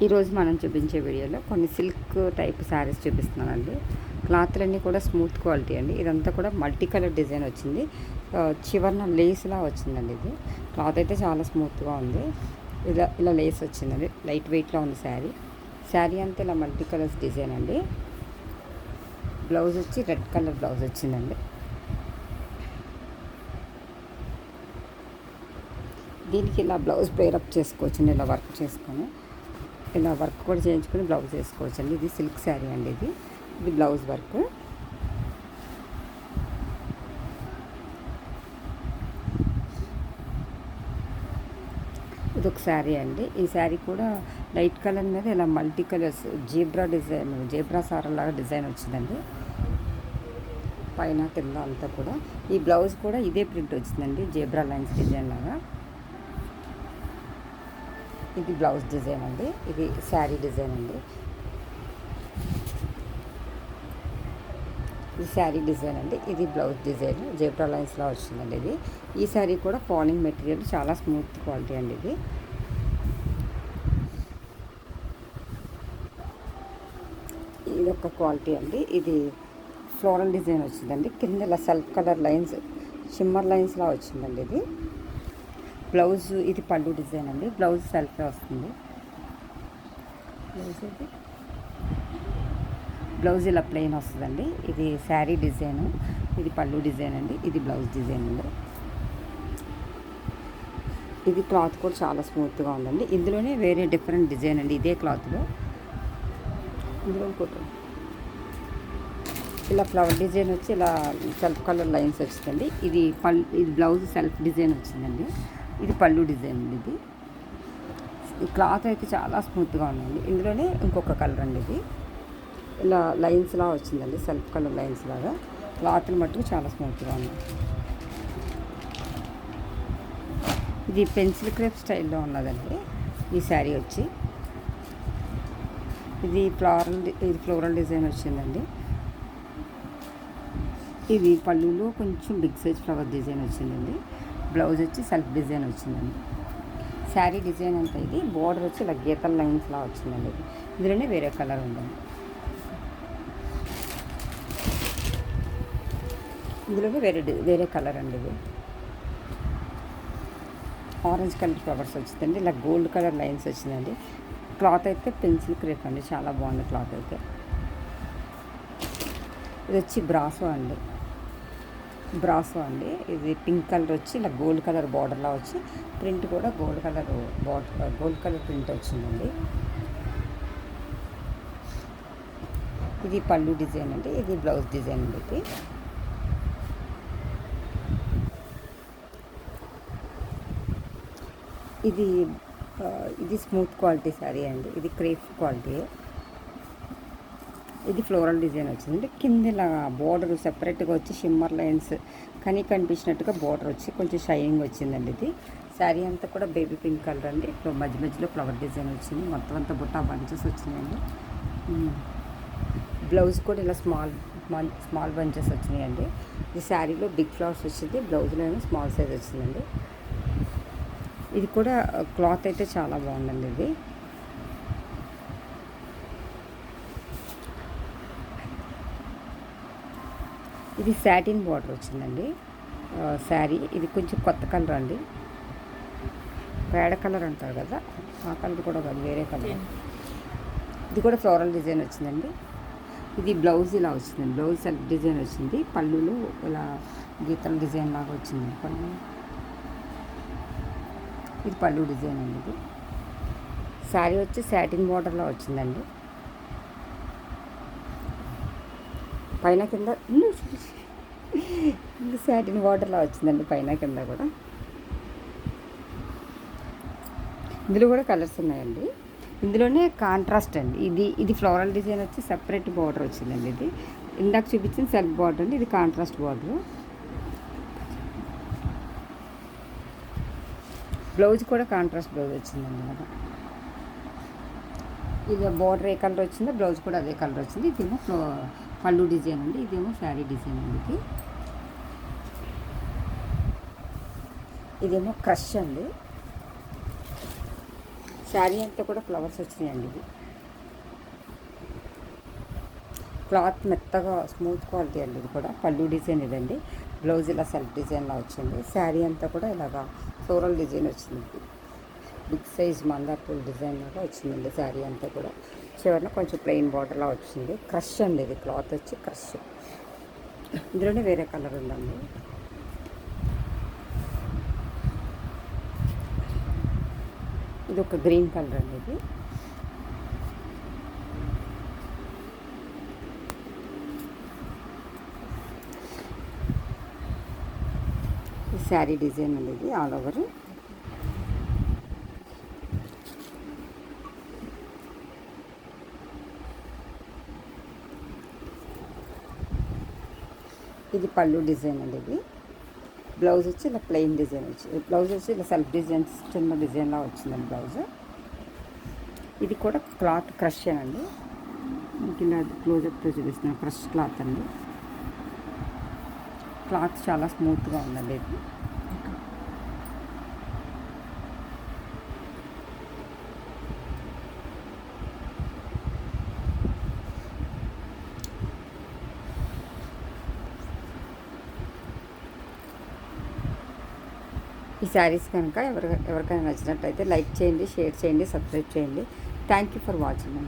ఈరోజు మనం చూపించే వీడియోలో కొన్ని సిల్క్ టైప్ శారీస్ చూపిస్తున్నానండి. క్లాత్లన్నీ కూడా స్మూత్ క్వాలిటీ అండి. ఇదంతా కూడా మల్టీ కలర్ డిజైన్ వచ్చింది. చివరన లేస్లా వచ్చిందండి. ఇది క్లాత్ అయితే చాలా స్మూత్గా ఉంది. ఇలా లేస్ వచ్చిందండి. లైట్ వెయిట్లో ఉంది శారీ అంతా ఇలా మల్టీ కలర్స్ డిజైన్ అండి. బ్లౌజ్ వచ్చి రెడ్ కలర్ బ్లౌజ్ వచ్చిందండి. దీనికి ఇలా బ్లౌజ్ పేరప్ చేసుకోవచ్చండి. ఇలా వర్క్ చేసుకొని ఇలా వర్క్ కూడా చేయించుకొని బ్లౌజ్ వేసుకోవచ్చండి. ఇది సిల్క్ శారీ అండి. ఇది బ్లౌజ్ వర్క్. ఇది ఒక శారీ అండి. ఈ శారీ కూడా లైట్ కలర్ మీద ఇలా మల్టీ కలర్స్ జీబ్రా సారలాగా డిజైన్ వచ్చిందండి. పైన కింద అంతా కూడా ఈ బ్లౌజ్ కూడా ఇదే ప్రింట్ వచ్చిందండి. జీబ్రా లైన్స్ డిజైన్ లాగా. ఇది బ్లౌజ్ డిజైన్ అండి. ఇది శారీ డిజైన్ అండి. ఇది శారీ డిజైన్ అండి. ఇది బ్లౌజ్ డిజైన్ జీబ్రా లైన్స్లా వచ్చిందండి. ఈ శారీ కూడా ఫాలింగ్ మెటీరియల్ చాలా స్మూత్ క్వాలిటీ అండి. ఇది ఒక క్వాలిటీ అండి. ఇది ఫ్లోరల్ డిజైన్ వచ్చిందండి. కింద ఇలా సెల్ఫ్ కలర్ లైన్స్ షిమ్మర్ లైన్స్లా వచ్చిందండి. ఇది బ్లౌజ్. ఇది పళ్ళు డిజైన్ అండి. బ్లౌజ్ సెల్ఫే వస్తుంది. బ్లౌజ్ ఇలా ప్లెయిన్ వస్తుందండి. ఇది శారీ డిజైన్. ఇది పళ్ళు డిజైన్ అండి. ఇది బ్లౌజ్ డిజైన్ అండి. ఇది క్లాత్ కూడా చాలా స్మూత్గా ఉందండి. ఇందులోనే వేరే డిఫరెంట్ డిజైన్ అండి. ఇదే క్లాత్లో ఇందులో ఇలా ఫ్లవర్ డిజైన్ వచ్చి ఇలా సెల్ఫ్ కలర్ లైన్స్ వచ్చిందండి. ఇది బ్లౌజ్ సెల్ఫ్ డిజైన్ వచ్చిందండి. ఇది పళ్ళు డిజైన్ అండి. ఈ క్లాత్ అయితే చాలా స్మూత్గా ఉందండి. ఇందులోనే ఇంకొక కలర్ అండి. ఇది ఇలా లైన్స్లా వచ్చిందండి. సెల్ఫ్ కలర్ లైన్స్ లాగా. క్లాత్ని మట్టుకు చాలా స్మూత్గా ఉంది. ఇది పెన్సిల్ క్రేప్ స్టైల్లో ఉన్నదండి. ఈ శారీ వచ్చి ఇది ఫ్లోరల్ డిజైన్ వచ్చిందండి. ఇది పళ్ళులో కొంచెం బిగ్ సైజ్ ఫ్లవర్ డిజైన్ వచ్చిందండి. బ్లౌజ్ వచ్చి సెల్ఫ్ డిజైన్ వచ్చిందండి. శారీ డిజైన్ అంతా ఇది బోర్డర్ వచ్చి ఇలా గీతల లైన్స్లా వచ్చిందండి. ఇందులోనే వేరే కలర్ ఉందండి. ఇందులోనే వేరే కలర్ అండి. ఇది ఆరెంజ్ కలర్ ఫ్లవర్స్ వచ్చిందండి. ఇలా గోల్డ్ కలర్ లైన్స్ వచ్చిందండి. క్లాత్ అయితే పెన్సిల్ క్రేప్ అండి. చాలా బాగుంది క్లాత్ అయితే. ఇది వచ్చి బ్రాసో అండి. ఇది పింక్ కలర్ వచ్చి ఇలా గోల్డ్ కలర్ బార్డర్లా వచ్చి ప్రింట్ కూడా గోల్డ్ కలర్ ప్రింట్ వచ్చిందండి. ఇది పళ్ళు డిజైన్ అండి. ఇది బ్లౌజ్ డిజైన్ అండి. ఇది స్మూత్ క్వాలిటీ శారీ అండి. ఇది క్రేప్ క్వాలిటీ. ఇది ఫ్లోరల్ డిజైన్ వచ్చిందండి. కింద ఇలా బోర్డర్ సెపరేట్గా వచ్చి షిమ్మర్ లైన్స్ కనిపించినట్టుగా బోర్డర్ వచ్చి కొంచెం షైనింగ్ వచ్చిందండి. ఇది శారీ అంతా కూడా బేబీ పింక్ కలర్ అండి. ఇప్పుడు మధ్యలో ఫ్లవర్ డిజైన్ వచ్చింది. మొత్తం అంతా బుట్ట బంచెస్ వచ్చినాయండి. బ్లౌజ్ కూడా ఇలా స్మాల్ బంచెస్ వచ్చినాయండి. ఈ శారీలో బిగ్ ఫ్లవర్స్ వచ్చింది. బ్లౌజ్లో ఏమో స్మాల్ సైజ్ వచ్చిందండి. ఇది కూడా క్లాత్ అయితే చాలా బాగుందండి. ఇది సాటిన్ బార్డర్ వచ్చిందండి శారీ. ఇది కొంచెం కొత్త కలర్ అండి. పేడ కలర్ అంటారు కదా, ఆ కలర్ కూడా కాదు, వేరే కలర్. ఇది కూడా ఫ్లోరల్ డిజైన్ వచ్చిందండి. ఇది బ్లౌజ్ ఇలా వచ్చిందండి. బ్లౌజ్ సెల్ఫ్ డిజైన్ వచ్చింది. పళ్ళులో ఇలా గీతల డిజైన్ లాగా వచ్చింది పళ్ళు. ఇది పళ్ళు డిజైన్ అండి. ఇది శారీ వచ్చి సాటిన్ బార్డర్లో వచ్చిందండి. పైన కింద సాటిన్ బార్డర్లా వచ్చిందండి. పైన కింద కూడా. ఇందులో కూడా కలర్స్ ఉన్నాయండి. ఇందులోనే కాంట్రాస్ట్ అండి. ఇది ఫ్లోరల్ డిజైన్ వచ్చి సెపరేట్ బార్డర్ వచ్చిందండి. ఇది ఇందాక చూపించింది సెల్ఫ్ బార్డర్ అండి. ఇది కాంట్రాస్ట్ బార్డర్. బ్లౌజ్ కూడా కాంట్రాస్ట్ బ్లౌజ్ వచ్చిందండి. అలా ఇది బార్డర్ ఏ కలర్ వచ్చిందో బ్లౌజ్ కూడా అదే కలర్ వచ్చింది. ఇదేమో పళ్ళు డిజైన్ అండి. ఇదేమో శారీ డిజైన్ అండి. ఇదేమో క్రష్ అండి. శారీ అంతా కూడా ఫ్లవర్స్ వచ్చినాయండి. ఇది క్లాత్ మెత్తగా స్మూత్ క్వాలిటీ అండి. ఇది కూడా పళ్ళు డిజైన్ ఇదండి. బ్లౌజ్ ఇలా సెల్ఫ్ డిజైన్లా వచ్చింది. శారీ అంతా కూడా ఇలాగా ఫ్లోరల్ డిజైన్ వచ్చింది. బిగ్ సైజ్ మందార్ పూల్ డిజైన్ లాగా వచ్చిందండి శారీ అంతా కూడా. చివరిన కొంచెం ప్లెయిన్ బార్డర్లా వచ్చింది. క్రష్ అండి, ఇది క్లాత్ వచ్చి క్రష్. ఇందులోనే వేరే కలర్ ఉందండి. ఇది ఒక గ్రీన్ కలర్ అండి. ఇది శారీ డిజైన్ అండి. ఇది ఆల్ ఓవర్. ఇది పళ్ళు డిజైన్ అండి. ఇది బ్లౌజ్ వచ్చి ఇలా ప్లెయిన్ డిజైన్ వచ్చింది. బ్లౌజ్ వచ్చి ఇలా సెల్ఫ్ డిజైన్స్ చిన్న డిజైన్లా వచ్చిందండి బ్లౌజ్. ఇది కూడా క్లాత్ క్రష్ అండి. మీకు ఇలా క్లోజప్తో చూపిస్తున్నాను. క్రష్ క్లాత్ అండి. క్లాత్ చాలా స్మూత్గా ఉందండి. ఇది ఈ శారీస్ కనుక ఎవరికైనా నచ్చినట్లయితే లైక్ చేయండి, షేర్ చేయండి, సబ్స్క్రైబ్ చేయండి. Thank you for watching.